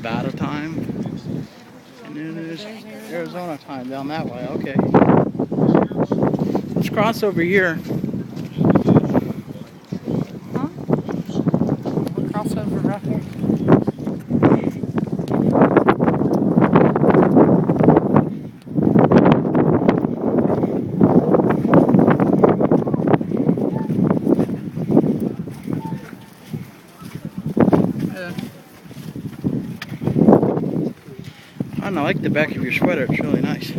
Nevada time. And then there's Arizona time down that way. Okay. Let's cross over here. Huh? We'll cross over right here. I don't know, I like the back of your sweater. It's really nice.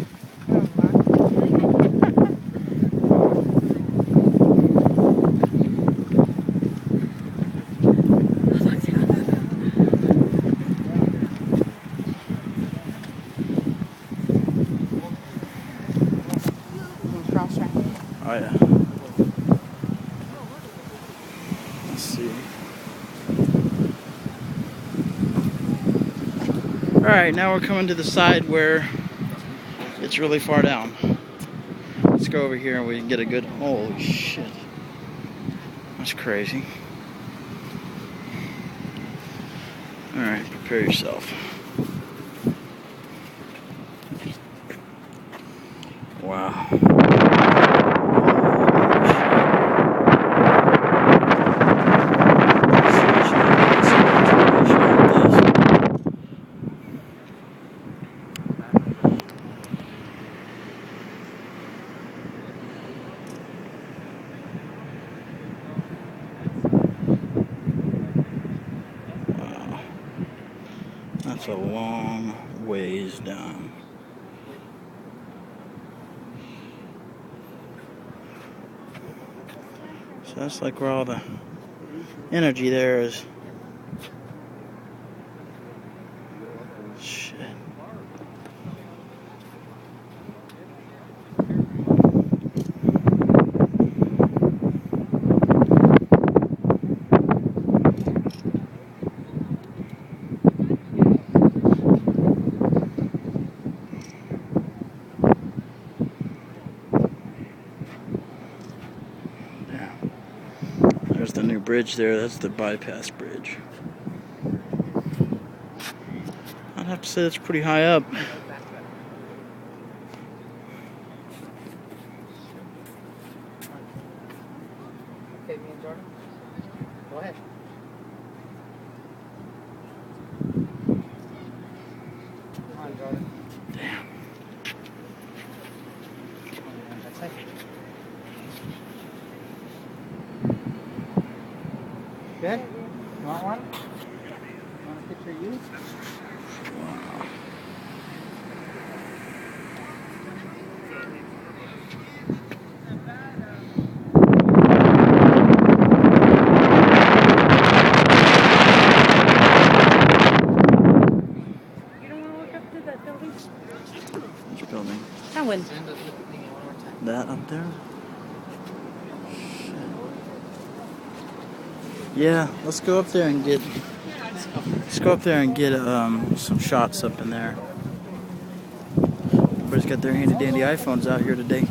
Oh yeah. Let's see. Alright, now we're coming to the side where it's really far down. Let's go over here and we can get a good... Holy shit. That's crazy. Alright, prepare yourself. Wow. That's a long ways down. So that's like where all the energy there is. Shit. There's the new bridge there. That's the bypass bridge. I'd have to say that's pretty high up. Okay, me and Jordan. Go ahead. Come on, Jordan. Damn. That's it. Good? You want one? You want a picture of you? Wow. You don't want to look up to that building? Which building? That one. That up there? Yeah, let's go up there and get. Let's go up there and get some shots up in there. Everybody's got their handy dandy iPhones out here today.